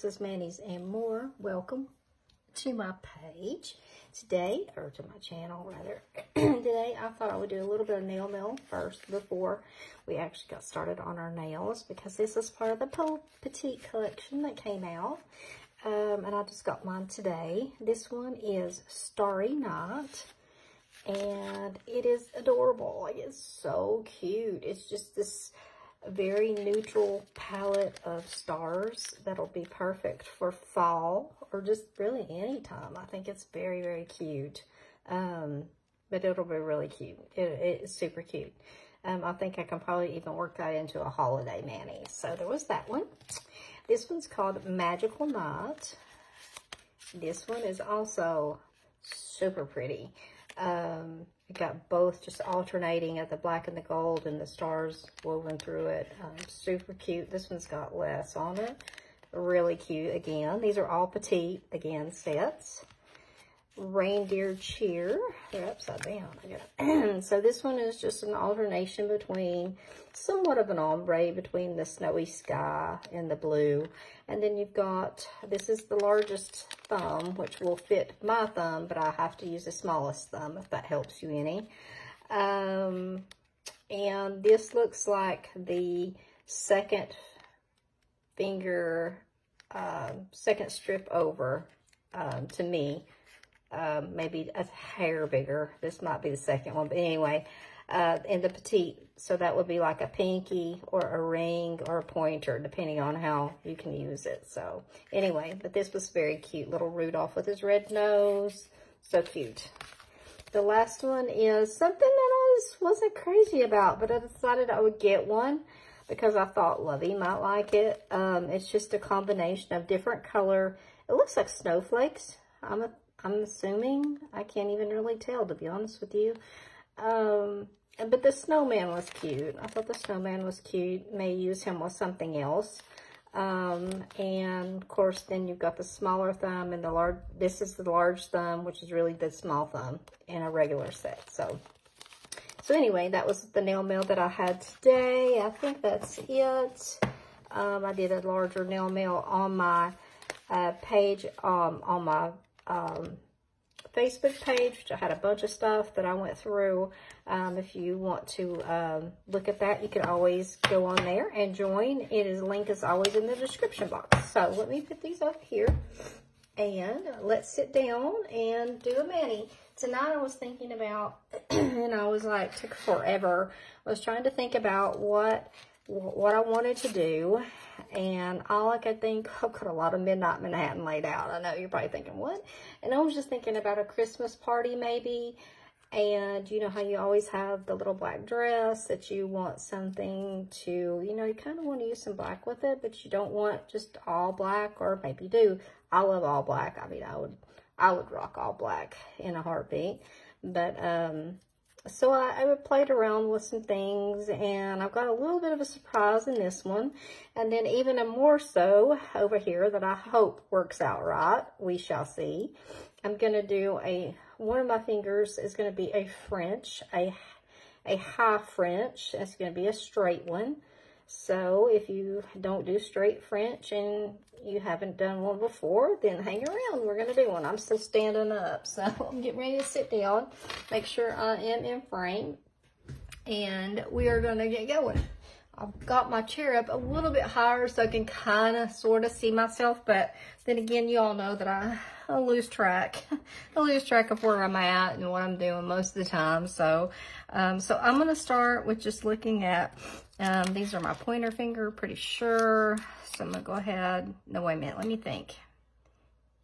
This is Manny's and More. Welcome to my page today, or to my channel rather. Today I thought I would do a little bit of nail mail first before we actually got started on our nails, because this is part of the Petite collection that came out. And I just got mine today. This one is Starry Night, and it is adorable. Like, it's so cute. It's just this very neutral palette of stars that'll be perfect for fall or just really any time. I think it's very, very cute. But it'll be really cute. It's super cute. I think I can probably even work that into a holiday mani. So there was that one. This one's called Magical Night. This one is also super pretty. It got both just alternating at the black and the gold and the stars woven through it. Super cute. This one's got less on it. Really cute again. These are all Petite, again, sets. Reindeer Cheer. They're upside down. So this one is just an alternation between, somewhat of an ombre between the snowy sky and the blue. And then you've got, this is the largest thumb, which will fit my thumb, but I have to use the smallest thumb, if that helps you any. And this looks like the second finger, second strip over, to me. Maybe a hair bigger. This might be the second one, but anyway, in the Petite, so that would be like a pinky or a ring or a pointer, depending on how you can use it. So anyway, but this was very cute. Little Rudolph with his red nose. So cute. The last one is something that I just wasn't crazy about, but I decided I would get one because I thought Lovey might like it. It's just a combination of different color. It looks like snowflakes. I'm assuming. I can't even really tell, to be honest with you. But the snowman was cute. I thought the snowman was cute. May use him with something else. And of course, then you've got the smaller thumb and the large. This is the large thumb, which is really the small thumb in a regular set. So anyway, that was the nail mail that I had today. I think that's it. I did a larger nail mail on my page, on my Facebook page, which I had a bunch of stuff that I went through. If you want to look at that, you can always go on there and join. Link is always in the description box. So let me put these up here and let's sit down and do a mani. Tonight I was thinking about, and I was like, took forever. I was trying to think about what I wanted to do, and all I could think, I've got a lot of Midnight Manhattan laid out. I know you're probably thinking, what? And I was just thinking about a Christmas party maybe, and you know how you always have the little black dress that you want something to, you know, you kind of want to use some black with it, but you don't want just all black, or maybe you do. I love all black. I mean, I would rock all black in a heartbeat, but so I played around with some things, and I've got a little bit of a surprise in this one. And then even a more so over here that I hope works out right. We shall see. I'm going to do one of my fingers is going to be a French, a high French. It's going to be a straight one. So if you don't do straight French and you haven't done one before, then hang around. We're going to do one. I'm still standing up, so I'm getting ready to sit down, make sure I am in frame, and we are going to get going. I've got my chair up a little bit higher so I can kind of sort of see myself, but then again, you all know that I lose track. I lose track of where I'm at and what I'm doing most of the time. So I'm going to start with just looking at, these are my pointer finger, pretty sure. So I'm going to go ahead. No, wait a minute. Let me think.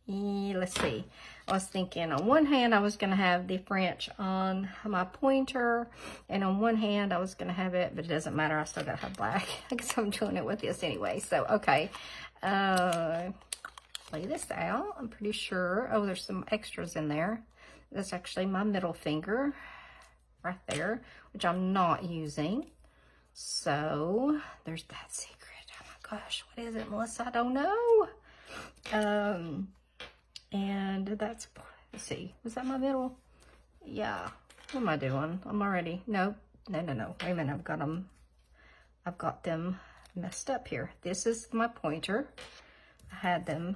Let's see. I was thinking on one hand, I was going to have the French on my pointer. And on one hand, I was going to have it, but it doesn't matter. I still got to have black because I'm doing it with this anyway. So, okay. Lay this out. I'm pretty sure. Oh, there's some extras in there. That's actually my middle finger right there, which I'm not using. So there's that secret. Oh my gosh, what is it, Melissa? I don't know. And that's, let's see, was that my middle? Yeah. What am I doing? I'm already, no. Wait a minute, I've got them messed up here. This is my pointer. I had them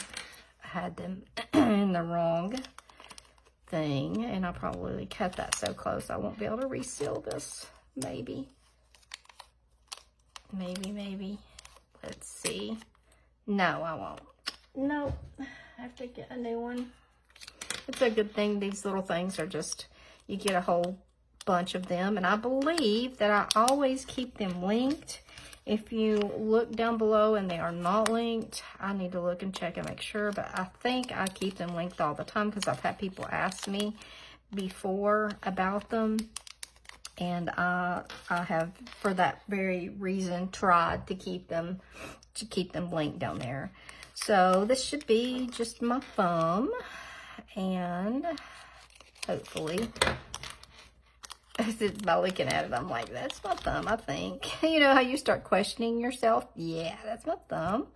in the wrong thing, and I probably cut that so close I won't be able to reseal this. Maybe. Let's see. No, I won't. No, I have to get a new one. It's a good thing these little things are just, you get a whole bunch of them, and I believe that I always keep them linked. If you look down below and they are not linked, I need to look and check and make sure, but I think I keep them linked all the time because I've had people ask me before about them, and I have, for that very reason, tried to keep them linked down there. So this should be just my thumb, and hopefully, by looking at it, I'm like, that's my thumb, I think. You know how you start questioning yourself? Yeah, that's my thumb.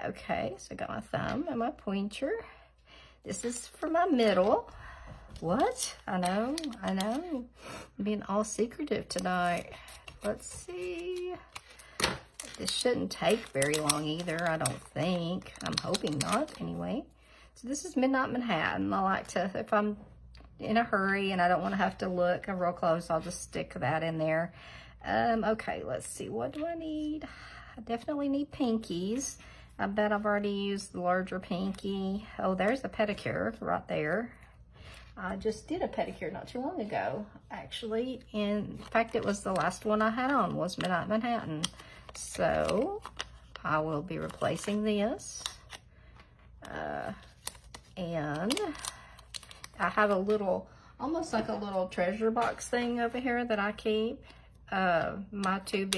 Okay, so I got my thumb and my pointer. This is for my middle. What? I know. I'm being all secretive tonight. Let's see. This shouldn't take very long either, I don't think. I'm hoping not, anyway. So this is Midnight Manhattan. I like to, if I'm in a hurry and I don't want to have to look real close, I'll just stick that in there. Okay, let's see. What do I need? I definitely need pinkies. I bet I've already used the larger pinky. Oh, there's a pedicure right there. I just did a pedicure not too long ago, actually. In fact, it was the last one I had on, was Midnight Manhattan. So I will be replacing this. And I have a little, almost like a little treasure box thing over here that I keep my two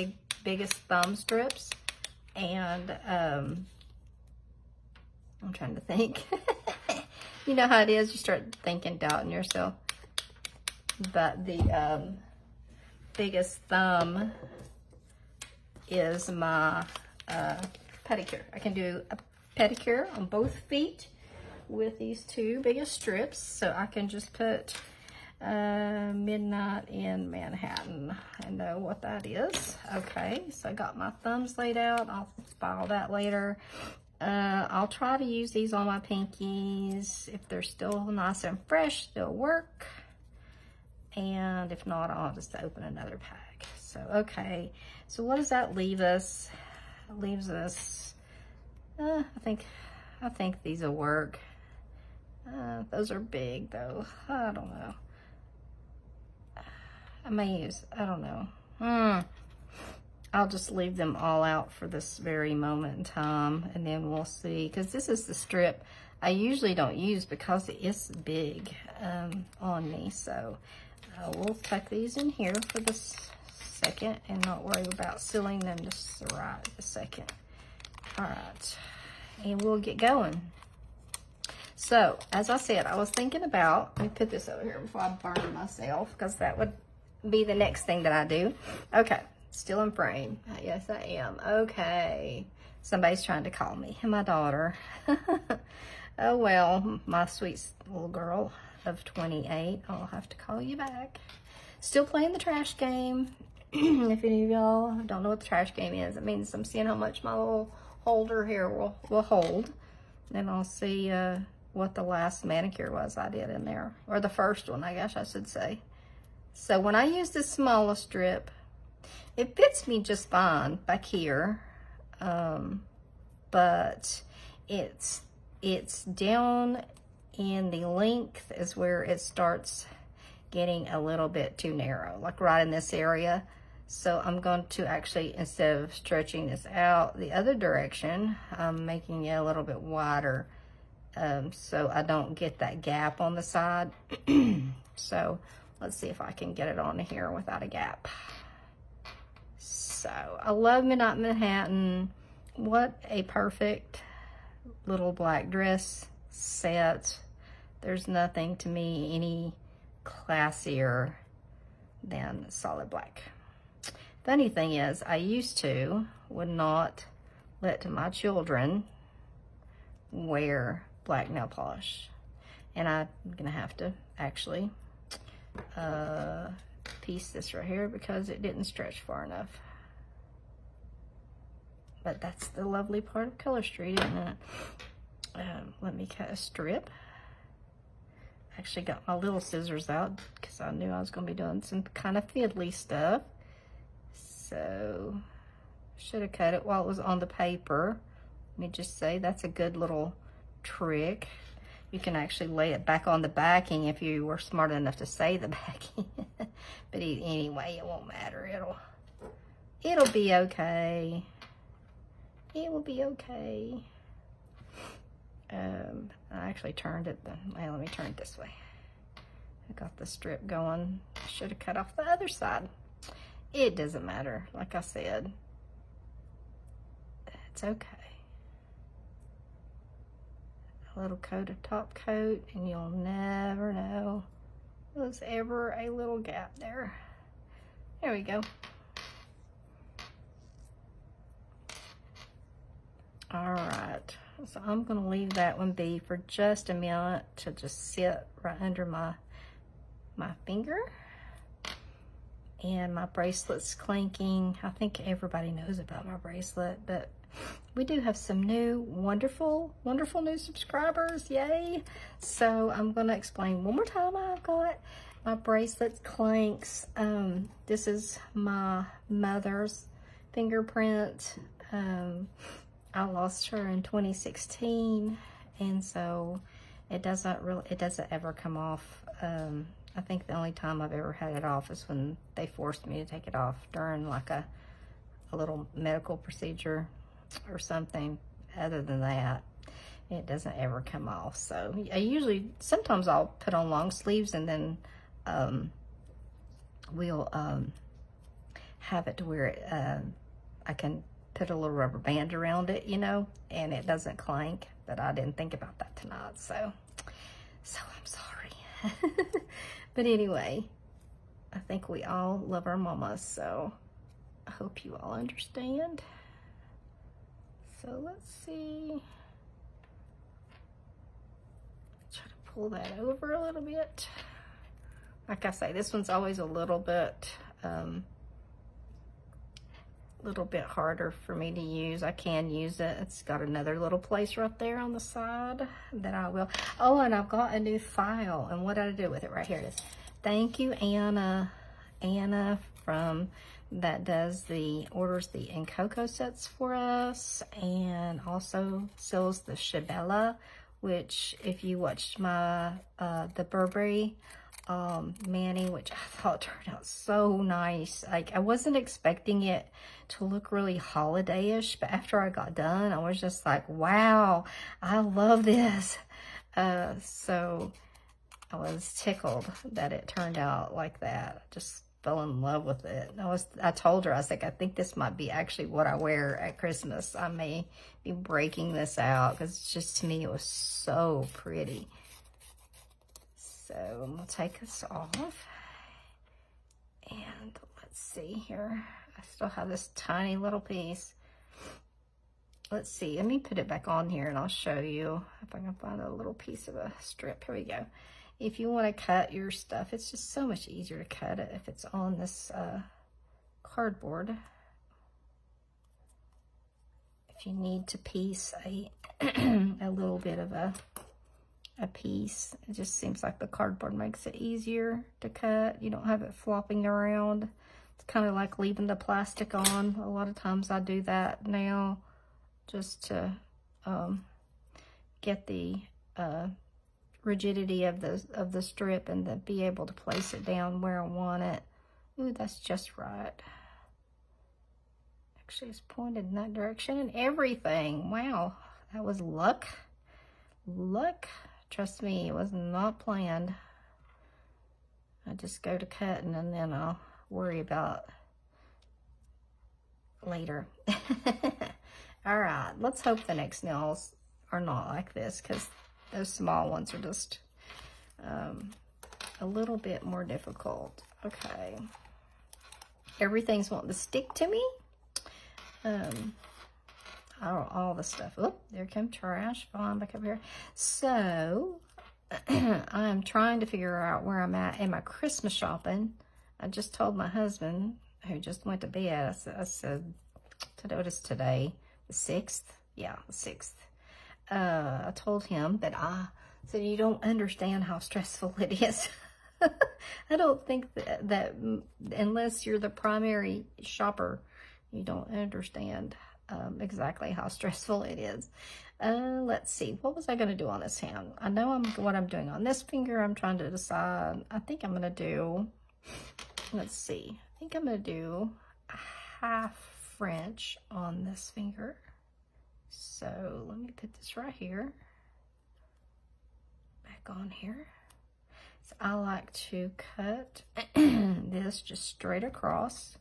biggest thumb strips. And I'm trying to think. You know how it is, you start thinking, doubting yourself. But the biggest thumb is my pedicure. I can do a pedicure on both feet with these two biggest strips, so I can just put Midnight in Manhattan. I know what that is. Okay, so I got my thumbs laid out. I'll file that later. I'll try to use these on my pinkies. If they're still nice and fresh, they'll work. And if not, I'll just open another pack. So, okay. So what does that leave us? It leaves us, I think these will work. Those are big though. I don't know. I may use, I don't know. I'll just leave them all out for this very moment in time, and then we'll see. Because this is the strip I usually don't use because it is big on me. So we'll tuck these in here for this second and not worry about sealing them just right a second. All right, and we'll get going. So, as I said, I was thinking about, let me put this over here before I burn myself, because that would be the next thing that I do. Okay, still in frame. Yes, I am. Okay, somebody's trying to call me, my daughter. Oh, well, my sweet little girl of 28, I'll have to call you back. Still playing the trash game. If any of y'all don't know what the trash game is, it means I'm seeing how much my little holder here will hold. And I'll see what the last manicure was I did in there. Or the first one, I guess I should say. So when I use this smallest strip, it fits me just fine back here. But it's down in the length is where it starts getting a little bit too narrow, like right in this area. So I'm going to actually, instead of stretching this out the other direction, I'm making it a little bit wider so I don't get that gap on the side. So let's see if I can get it on here without a gap. So I love Midnight Manhattan. What a perfect little black dress set. There's nothing to me any classier than solid black. Funny thing is, I would not let my children wear black nail polish. And I'm gonna have to actually piece this right here because it didn't stretch far enough. But that's the lovely part of Color Street, isn't it? Let me cut a strip. Actually got my little scissors out because I knew I was going to be doing some kind of fiddly stuff. So, should have cut it while it was on the paper. Let me just say, that's a good little trick. You can actually lay it back on the backing if you were smart enough to say the backing. But anyway, it won't matter. It'll be okay. It will be okay. I actually turned it. Well, let me turn it this way. I got the strip going. Should have cut off the other side. It doesn't matter. Like I said, it's okay. A little coat of top coat, and you'll never know there's ever a little gap there. There we go. All right. So I'm going to leave that one be for just a minute to just sit right under my finger. And my bracelet's clanking. I think everybody knows about my bracelet, but we do have some new wonderful new subscribers. Yay. So I'm going to explain one more time. I've got my bracelet clanks. This is my mother's fingerprint. I lost her in 2016, and so it doesn't ever come off. I think the only time I've ever had it off is when they forced me to take it off during like a little medical procedure or something. Other than that, it doesn't ever come off. So sometimes I'll put on long sleeves, and then we'll have it to where I can put a little rubber band around it, you know, and it doesn't clank. But I didn't think about that tonight, so I'm sorry. But anyway, I think we all love our mamas, so I hope you all understand. So let's see. Try to pull that over a little bit. Like I say, this one's always a little bit harder for me to use. I can use it. It's got another little place right there on the side that I will. Oh, and I've got a new file. And what did I do with it? Right here it is. Thank you, Anna. Anna orders the Incoco sets for us, and also sells the ShiBella, which if you watched my the Burberry Manny, which I thought turned out so nice. Like, I wasn't expecting it to look really holiday-ish, but after I got done, I was just like, wow, I love this. So I was tickled that it turned out like that. I just fell in love with it. I told her, I was like, I think this might be actually what I wear at Christmas. I may be breaking this out because just, to me, it was so pretty. So we'll take this off, and let's see here. I still have this tiny little piece. Let's see, let me put it back on here and I'll show you if I can find a little piece of a strip. Here we go. If you want to cut your stuff, it's just so much easier to cut it if it's on this cardboard. If you need to piece a little bit of a piece, it just seems like the cardboard makes it easier to cut. You don't have it flopping around. It's kind of like leaving the plastic on. A lot of times I do that now just to get the rigidity of the strip and then be able to place it down where I want it. Ooh, that's just right. Actually, it's pointed in that direction and everything. Wow, that was luck. Luck. Trust me, it was not planned. I just go to cutting and then I'll worry about later. All right, let's hope the next nails are not like this, because those small ones are just a little bit more difficult. Okay. Everything's wanting to stick to me. All the stuff. Oh, there came trash falling back up here. So I'm trying to figure out where I'm at in my Christmas shopping. I just told my husband, who just went to bed, I said to notice today, the 6th. Yeah, the 6th. I told him that I said, you don't understand how stressful it is. I don't think that unless you're the primary shopper, you don't understand exactly how stressful it is. Let's see. What was I going to do on this hand? I know what I'm doing on this finger. I'm trying to decide. I think I'm going to do, let's see. I think I'm going to do a half French on this finger. So let me put this right here. Back on here. So I like to cut this just straight across.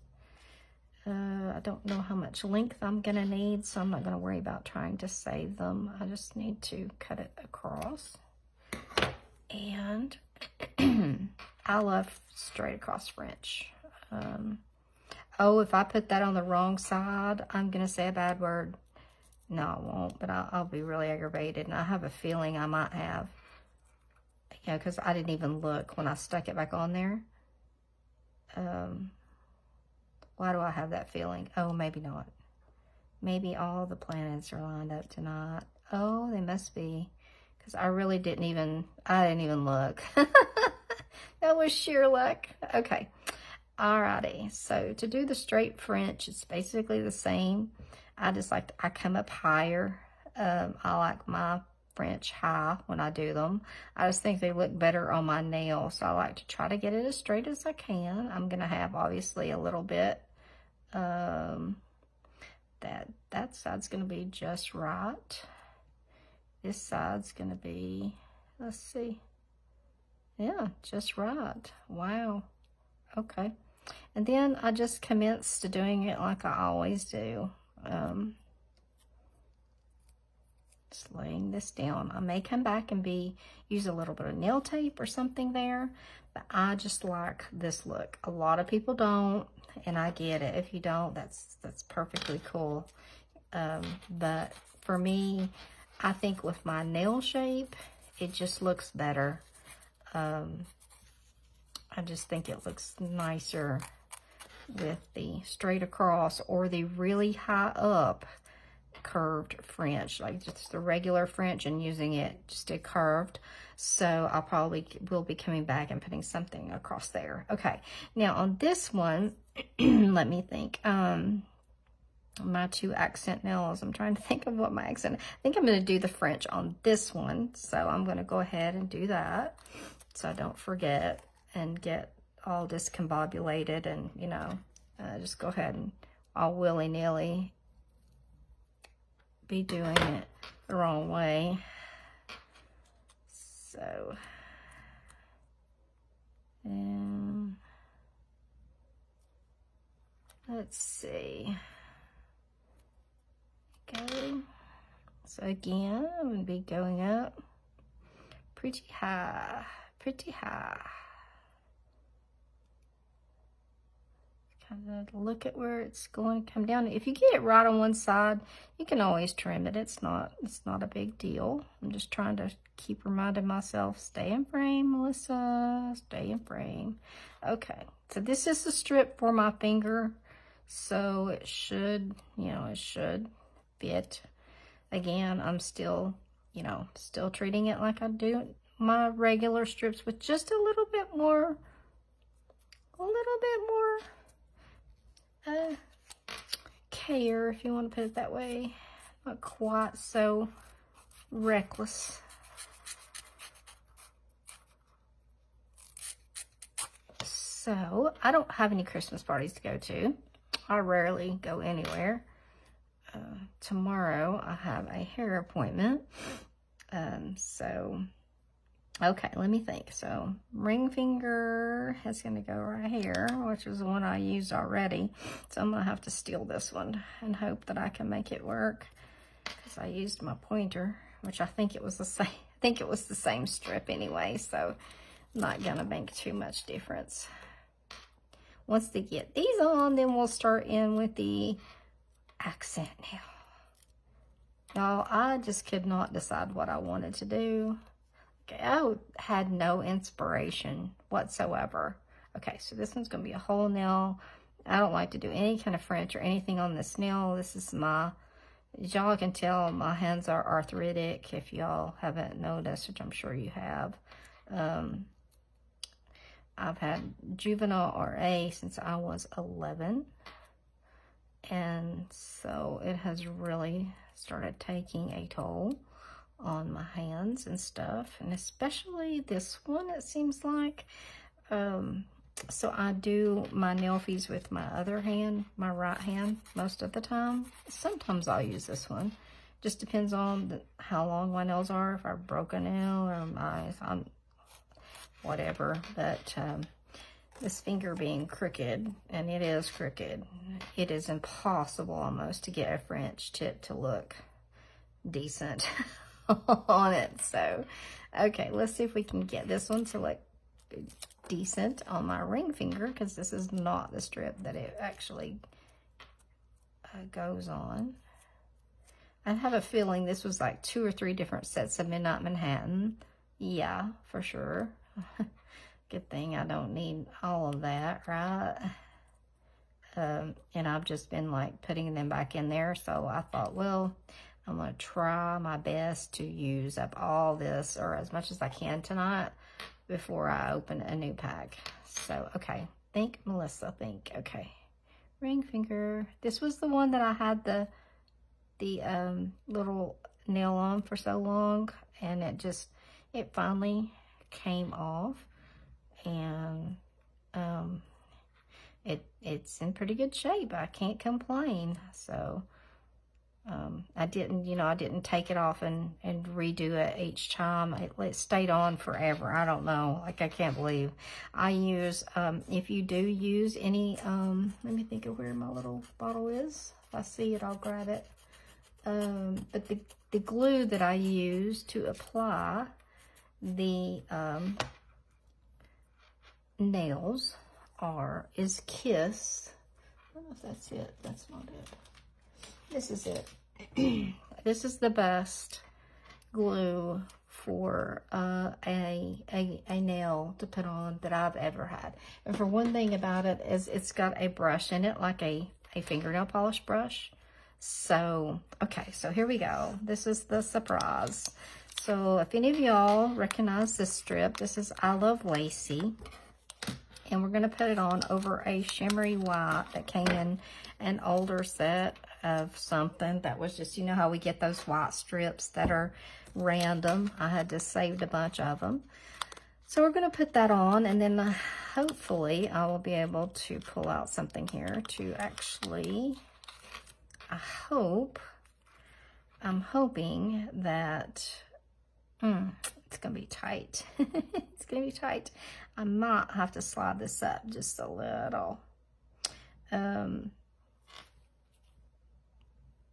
I don't know how much length I'm going to need, so I'm not going to worry about trying to save them. I just need to cut it across. And I love straight across French. Oh, if I put that on the wrong side, I'm going to say a bad word. No, I won't, but I'll be really aggravated, and I have a feeling I might have. You know, because I didn't even look when I stuck it back on there. Why do I have that feeling? Oh, maybe not. Maybe all the planets are lined up tonight. Oh, they must be. Because I didn't even look. That was sheer luck. Okay. Alrighty. So to do the straight French, it's basically the same. I come up higher. I like my French high when I do them. I just think they look better on my nail, so I like to try to get it as straight as I can. I'm gonna have obviously a little bit. That side's gonna be just right. This side's gonna be, let's see. Yeah, just right. Wow. Okay. And then I just commenced doing it like I always do. Just laying this down. I may come back and use a little bit of nail tape or something there, but I just like this look. A lot of people don't, and I get it. If you don't, that's perfectly cool. But for me, I think with my nail shape, it just looks better. I just think it looks nicer with the straight across or the really high up curved French, like just the regular French, and using it just a curved. So I probably will be coming back and putting something across there. Okay, now on this one, let me think. My 2 accent nails, I'm trying to think of what my accent, I think I'm going to do the French on this one. So I'm going to go ahead and do that so I don't forget and get all discombobulated and, you know, just go ahead and all willy-nilly be doing it the wrong way. So, and let's see. Go. So again, I'm going to be going up pretty high, pretty high. Kind of look at where it's going to come down. If you get it right on one side, you can always trim it. It's not a big deal. I'm just trying to keep reminding myself, stay in frame, Melissa, stay in frame. Okay, so this is the strip for my finger, so it should, you know, it should fit. Again, I'm still, you know, still treating it like I do my regular strips with just a little bit more care, if you want to put it that way. Not quite so reckless. So I don't have any Christmas parties to go to. I rarely go anywhere. Tomorrow I have a hair appointment. So okay, let me think. So ring finger is going to go right here, which is the one I used already. So I'm going to have to steal this one and hope that I can make it work, because I used my pointer, which I think it was the same. I think it was the same strip anyway, so not going to make too much difference. Once they get these on, then we'll start in with the accent nail. Y'all, I just could not decide what I wanted to do. Okay, I had no inspiration whatsoever. Okay, so this one's going to be a whole nail. I don't like to do any kind of French or anything on this nail. This is As y'all can tell, my hands are arthritic, if y'all haven't noticed, which I'm sure you have. I've had juvenile RA since I was 11. And so it has really started taking a toll on my hands and stuff. And especially this one, it seems like. So I do my nail feeds with my other hand, my right hand, most of the time. Sometimes I'll use this one. Just depends on how long my nails are, if I broke a nail or I'm whatever. But this finger being crooked, and it is crooked, it is impossible almost to get a French tip to look decent on it. So, okay, let's see if we can get this one to look decent on my ring finger, because this is not the strip that it actually goes on. I have a feeling this was like 2 or 3 different sets of Midnight Manhattan. Yeah, for sure. Good thing I don't need all of that, right? And I've just been like putting them back in there. So I thought, well, I'm going to try my best to use up all this, or as much as I can tonight, before I open a new pack. So, okay. Think, Melissa, think. Okay. Ring finger. This was the one that I had the little nail on for so long, and it finally came off, and it's in pretty good shape. I can't complain. So I didn't take it off and redo it each time. It stayed on forever. I don't know. Like, I can't believe I use, if you do use any, let me think of where my little bottle is. If I see it, I'll grab it. But the glue that I use to apply the nails is Kiss. I don't know if that's it. That's not it. This is it. This is the best glue for a nail to put on that I've ever had. And for one thing about it is it's got a brush in it, like a fingernail polish brush. So, okay, so here we go. This is the surprise. So if any of y'all recognize this strip, this is I Love Lacy. And we're going to put it on over a shimmery white that came in an older set of something that was just, you know how we get those white strips that are random. I had just saved a bunch of them. So we're going to put that on, and then hopefully I will be able to pull out something here to actually, I'm hoping that, it's going to be tight. It's going to be tight. I might have to slide this up just a little.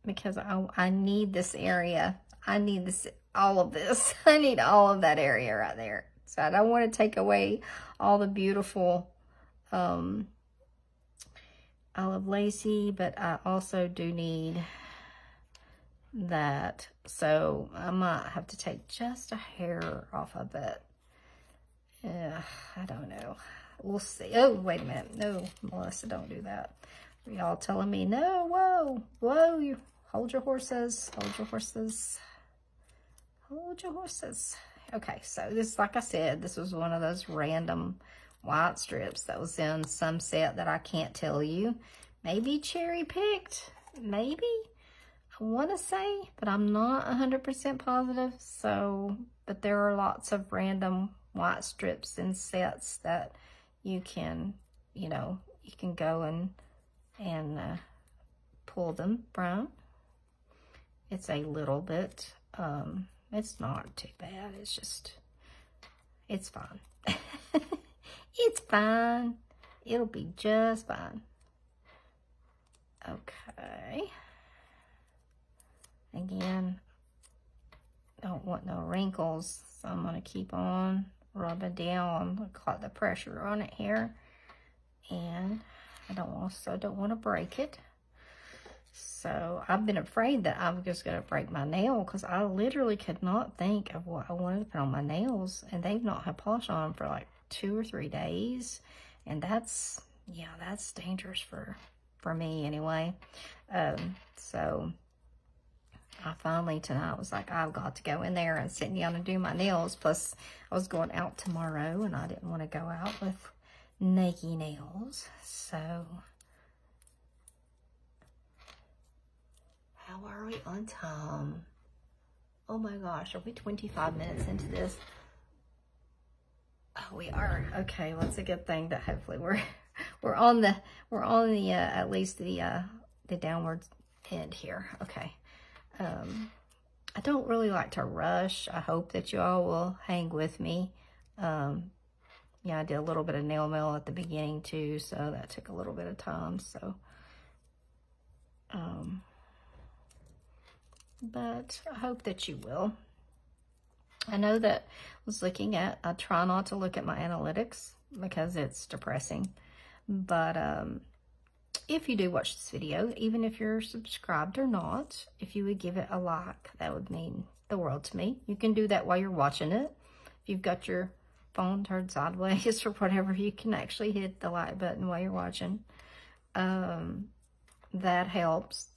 Because I need this area. I need all of this. I need all of that area right there. So I don't want to take away all the beautiful I Love Lacy, but I also do need that. So I might have to take just a hair off of it. I don't know. We'll see. Oh, wait a minute. No, Melissa, don't do that. Y'all telling me, no, whoa, you hold your horses, hold your horses, hold your horses. Okay, so this, like I said, this was one of those random white strips that was in some set that I can't tell you. Maybe cherry picked, maybe. I want to say, but I'm not 100% positive. So, but there are lots of random white strips in sets that you can, you can go and pull them from. It's a little bit, it's not too bad. It's just, it's fine. It's fine. It'll be just fine. Okay. Again, don't want no wrinkles, so I'm going to keep on rubbing down. Look at the pressure on it here. And I also don't want to break it. So I've been afraid that I'm just going to break my nail, because I literally could not think of what I wanted to put on my nails. And they've not had polish on them for like 2 or 3 days. And that's, yeah, that's dangerous for me anyway. So I finally tonight was like, I've got to go in there and sit down and do my nails. Plus, I was going out tomorrow, and I didn't want to go out with naked nails. So, how are we on time? Oh my gosh, are we 25 minutes into this? Oh, we are. Okay, well, it's a good thing that hopefully we're on the at least the downward end here. Okay. I don't really like to rush. I hope that you all will hang with me. Yeah, I did a little bit of nail mail at the beginning too, so that took a little bit of time. So, but I hope that you will. I know that I was looking at, I try not to look at my analytics because it's depressing. But if you do watch this video, even if you're subscribed or not, if you would give it a like, that would mean the world to me. You can do that while you're watching it. If you've got your phone turned sideways or whatever, you can actually hit the like button while you're watching. That helps.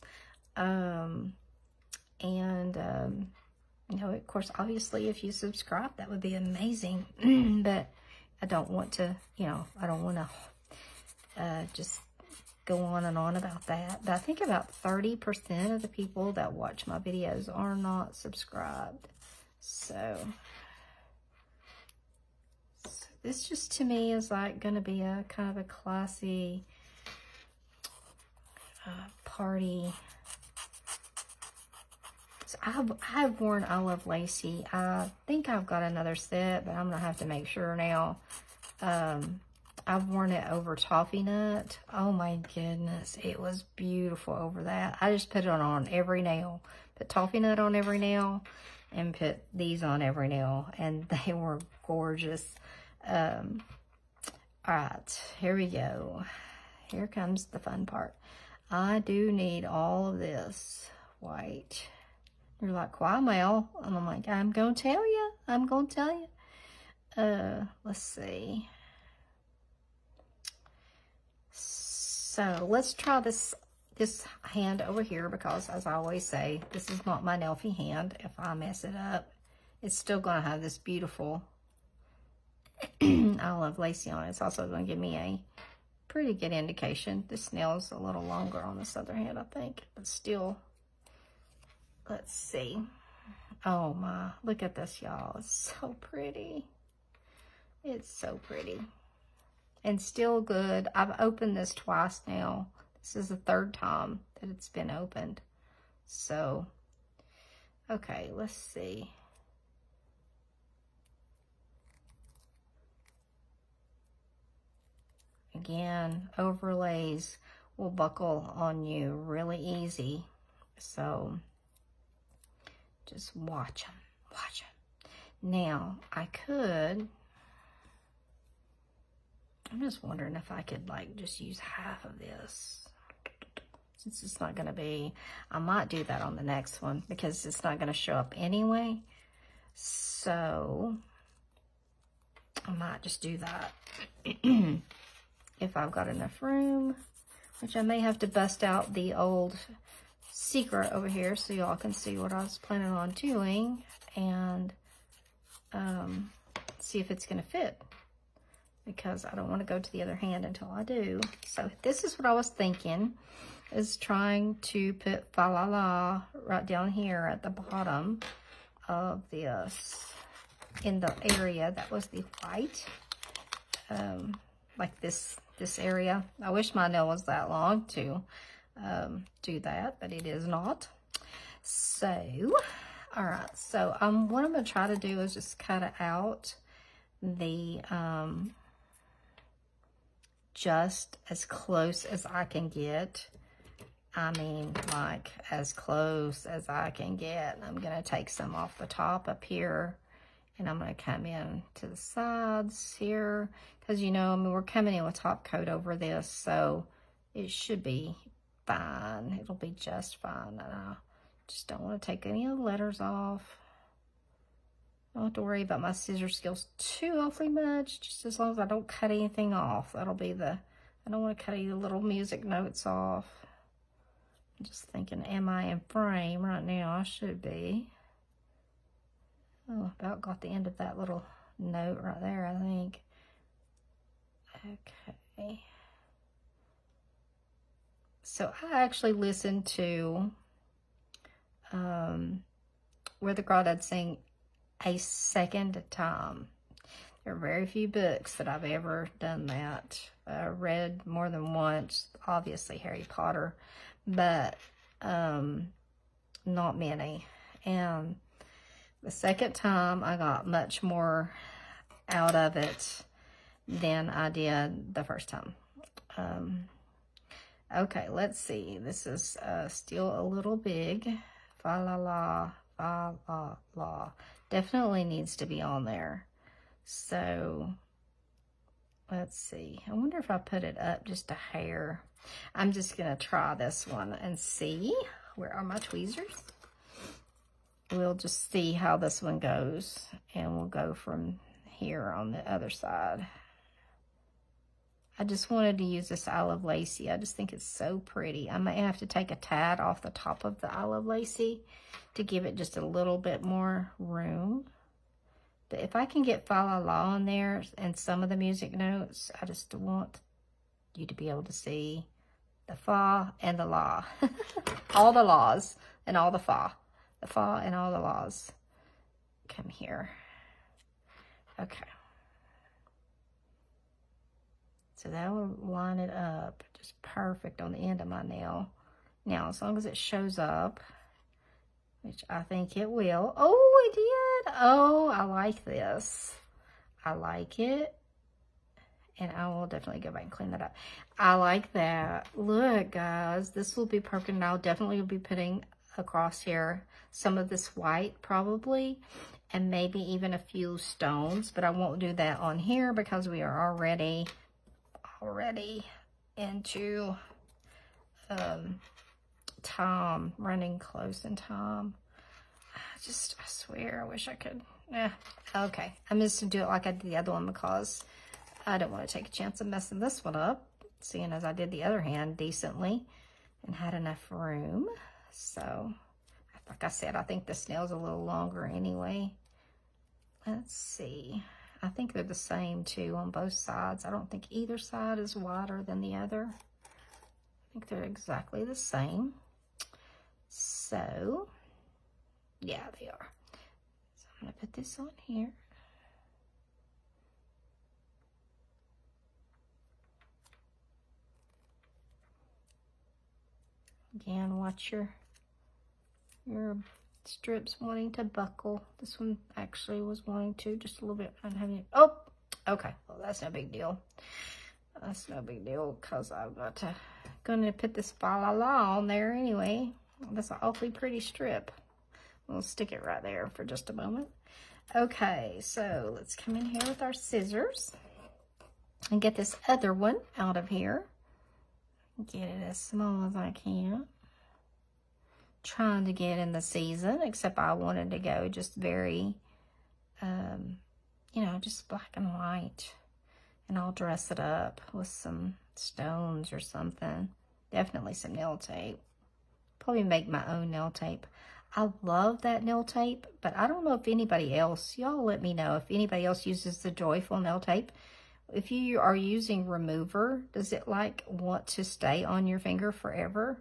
You know, of course, obviously, if you subscribe, that would be amazing. But I don't want to, you know, I don't want to just go on and on about that. But I think about 30% of the people that watch my videos are not subscribed. So this just to me is like going to be a kind of a classy party. So I've worn I Love Lacy. I think I've got another set, but I'm going to have to make sure now. I've worn it over Toffee Nut. Oh my goodness, it was beautiful over that. I just put it on every nail. Put Toffee Nut on every nail and put these on every nail, and they were gorgeous. All right, here we go. Here comes the fun part. I do need all of this white. You're like, why, Mel? And I'm like, I'm going to tell you. I'm going to tell you. Let's see. So let's try this hand over here, because as I always say, this is not my Nelfie hand. If I mess it up, it's still going to have this beautiful I Love Lacy on it. It's also going to give me a pretty good indication. This nail's a little longer on this other hand, I think, but still. Let's see. Oh my, look at this, y'all. It's so pretty. It's so pretty. And still good. I've opened this twice now. This is the third time that it's been opened. So, okay, let's see. Again, overlays will buckle on you really easy. So, just watch them. Watch them. Now, I'm just wondering if I could, like, just use half of this. Since it's not going to be, I might do that on the next one, because it's not going to show up anyway. So, I might just do that. If I've got enough room, which I may have to bust out the old secret over here so y'all can see what I was planning on doing, and see if it's going to fit, because I don't want to go to the other hand until I do. So this is what I was thinking, is trying to put Fa La La right down here at the bottom of this, in the area that was the white, like this area. I wish my nail was that long to do that, but it is not. So, all right. So, what I'm going to try to do is just cut it out the, just as close as I can get. I mean, like, as close as I can get. I'm going to take some off the top up here, and I'm going to come in to the sides here, because, you know, I mean, we're coming in with top coat over this, so it should be fine. It'll be just fine. And I just don't want to take any of the letters off. I don't have to worry about my scissor skills too awfully much, just as long as I don't cut anything off. That'll be the, I don't want to cut any little music notes off. I'm just thinking, am I in frame right now? I should be. Oh, about got the end of that little note right there, I think. Okay. So I actually listened to Where the Crawdads Sing a second time. There are very few books that I've ever done that. I read more than once, obviously Harry Potter, but not many. And the second time I got much more out of it than I did the first time. Okay, let's see. This is still a little big. Fa la la, fa la la. Definitely needs to be on there. So, let's see. I wonder if I put it up just a hair. I'm just going to try this one and see. Where are my tweezers? We'll just see how this one goes. And we'll go from here on the other side. I just wanted to use this Olive Lacy. I just think it's so pretty. I might have to take a tad off the top of the Olive Lacy to give it just a little bit more room. But if I can get Fa La La on there and some of the music notes, I just want you to be able to see the Fa and the La. All the La's and all the Fa. The Fa and all the La's. Come here. Okay. So that will line it up just perfect on the end of my nail. Now, as long as it shows up, which I think it will. Oh, it did. Oh, I like this. I like it. And I will definitely go back and clean that up. I like that. Look, guys, this will be perfect. And I'll definitely be putting across here some of this white probably. And maybe even a few stones. But I won't do that on here because we are already into time, running close in time. I swear, I wish I could. Okay. I'm just going to do it like I did the other one because I don't want to take a chance of messing this one up, seeing as I did the other hand decently and had enough room. So, like I said, I think this nail's a little longer anyway. Let's see. I think they're the same too on both sides. I don't think either side is wider than the other. I think they're exactly the same. So, yeah, they are. So I'm going to put this on here. Again, watch your strips wanting to buckle. This one actually was wanting to just a little bit. I'm having it. Oh, okay. Well, that's no big deal. That's no big deal because I'm gonna put this Fa La La on there anyway. That's an awfully pretty strip. We'll stick it right there for just a moment. Okay, so let's come in here with our scissors and get this other one out of here. Get it as small as I can. Trying to get in the season, except I wanted to go just very, you know, just black and white. And I'll dress it up with some stones or something. Definitely some nail tape. Probably make my own nail tape. I love that nail tape, but I don't know if anybody else, y'all let me know if anybody else uses the Joyful nail tape. If you are using remover, does it like want to stay on your finger forever?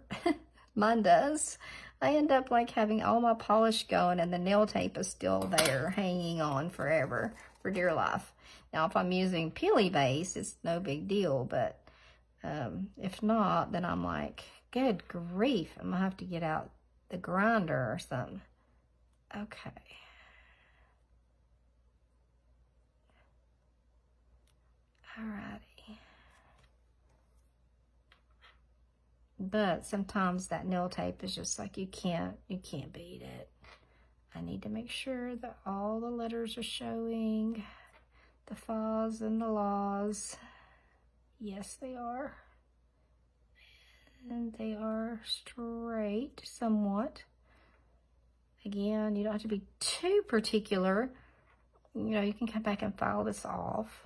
Mine does. I end up like having all my polish going and the nail tape is still there hanging on forever for dear life. Now, if I'm using Peely Base, it's no big deal, but if not, then I'm like, good grief, I'm gonna have to get out the grinder or something. Okay. Alrighty. But sometimes that nail tape is just like you can't beat it. I need to make sure that all the letters are showing. The Fa's and the La's. Yes, they are. And they are straight somewhat. Again, you don't have to be too particular. You know, you can come back and file this off.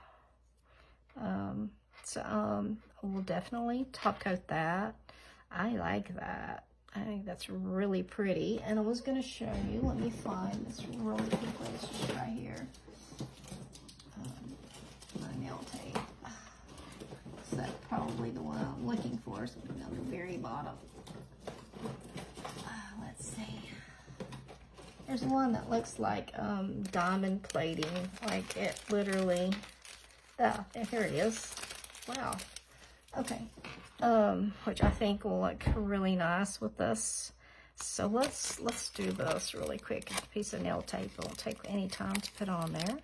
We'll definitely top coat that. I like that. I think that's really pretty. And I was going to show you, let me find this really quickly. It's just right here. My nail tape. So that's probably the one I'm looking for. Something on the very bottom. Let's see. There's one that looks like diamond plating. Like it literally, and here it is. Wow. Okay. Which I think will look really nice with this. So let's do this really quick. A piece of nail tape. It won't take any time to put on there.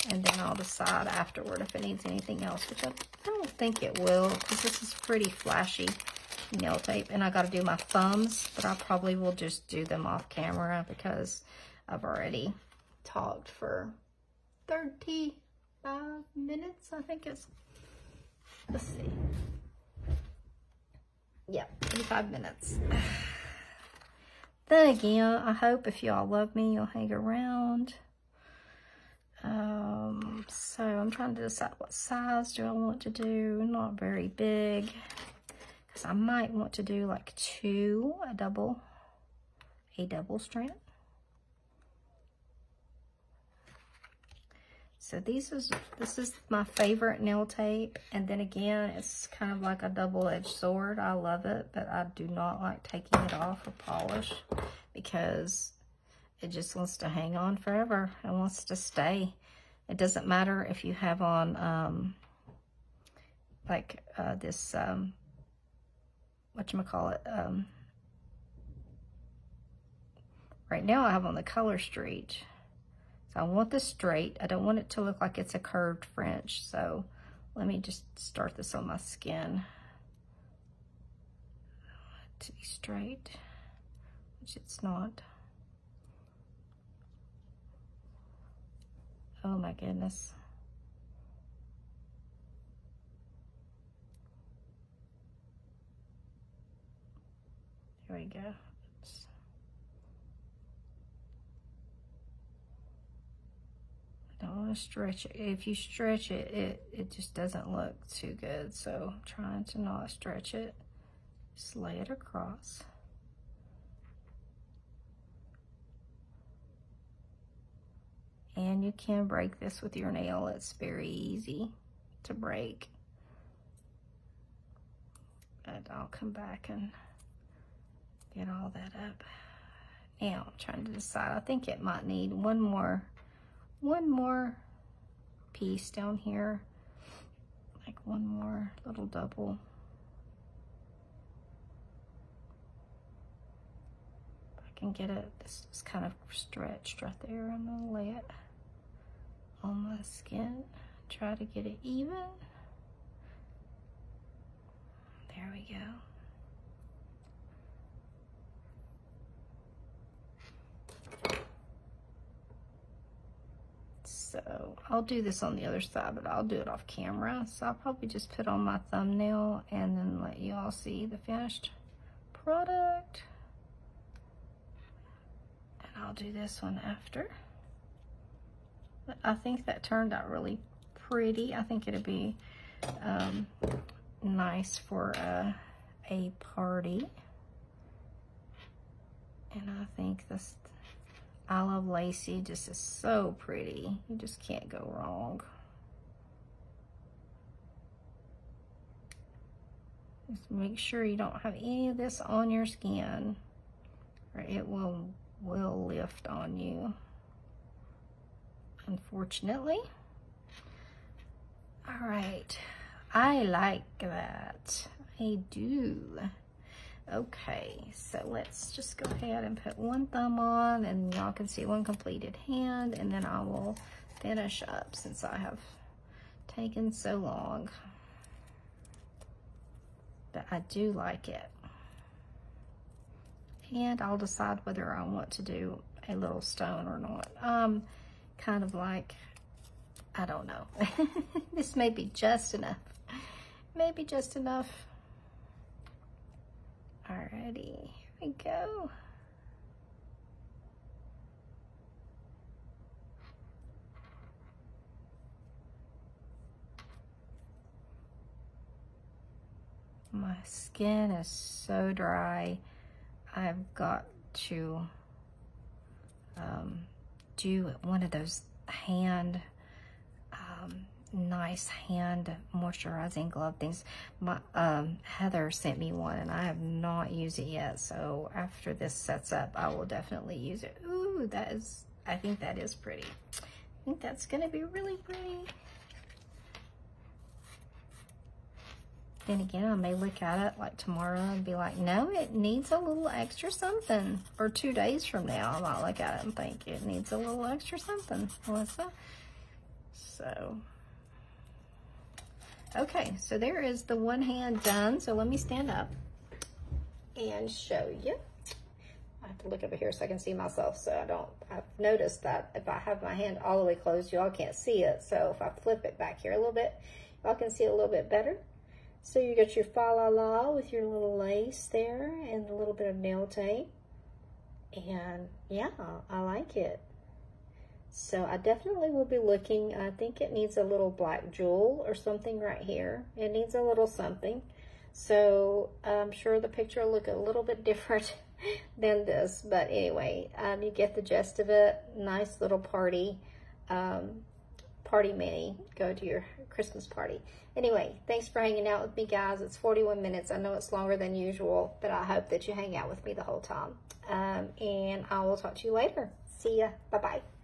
And then I'll decide afterward if it needs anything else, which I don't think it will, because this is pretty flashy nail tape. And I got to do my thumbs, but I probably will just do them off camera because I've already talked for 35 minutes, I think it's, let's see. Yeah, 35 minutes. Then again, I hope if y'all love me, you'll hang around. So I'm trying to decide what size do I want to do. Not very big, because I might want to do like a double strand. So this is my favorite nail tape, and then again, it's kind of like a double-edged sword. I love it, but I do not like taking it off for polish because it just wants to hang on forever. It wants to stay. It doesn't matter if you have on this whatchamacallit, right now I have on the Color Street. So I want this straight. I don't want it to look like it's a curved French. So let me just start this on my skin. I want it to be straight, which it's not. Oh my goodness. There we go. Oops. I don't want to stretch it. If you stretch it, it just doesn't look too good. So I'm trying to not stretch it. Just lay it across. And you can break this with your nail. It's very easy to break. But I'll come back and get all that up. Now I'm trying to decide. I think it might need one more piece down here. Like one more little double. If I can get it, this is kind of stretched right there. I'm gonna lay it on my skin, try to get it even. There we go. So I'll do this on the other side, but I'll do it off camera. So I'll probably just put on my thumbnail and then let you all see the finished product. And I'll do this one after. But I think that turned out really pretty. I think it'd be nice for a party. And I think this I Love Lacy just is so pretty. You just can't go wrong. Just make sure you don't have any of this on your skin, or it will lift on you, unfortunately. All right, I like that. I do. Okay, so let's just go ahead and put one thumb on, and y'all can see one completed hand, and then I will finish up since I have taken so long. But I do like it. And I'll decide whether I want to do a little stone or not. Kind of like, I don't know. This may be just enough. Maybe just enough. Alrighty, here we go. My skin is so dry. I've got to do one of those nice hand moisturizing glove things. My Heather sent me one and I have not used it yet, so after this sets up I will definitely use it. Ooh, I think that is pretty. I think that's gonna be really pretty. Then again, I may look at it like tomorrow and be like, no, it needs a little extra something. Or 2 days from now, I might look at it and think it needs a little extra something, Melissa. So, okay, so there is the one hand done. So let me stand up and show you. I have to look over here so I can see myself, so I've noticed that if I have my hand all the way closed, y'all can't see it. So if I flip it back here a little bit, y'all can see it a little bit better. So you got your fa-la-la with your little lace there and a little bit of nail tape. And yeah, I like it. So I definitely will be looking. I think it needs a little black jewel or something right here. It needs a little something. So I'm sure the picture will look a little bit different than this. But anyway, you get the gist of it. Nice little party mini. Go to your Christmas party. Anyway, thanks for hanging out with me, guys. It's 41 minutes. I know it's longer than usual, but I hope that you hang out with me the whole time. And I will talk to you later. See ya. Bye-bye.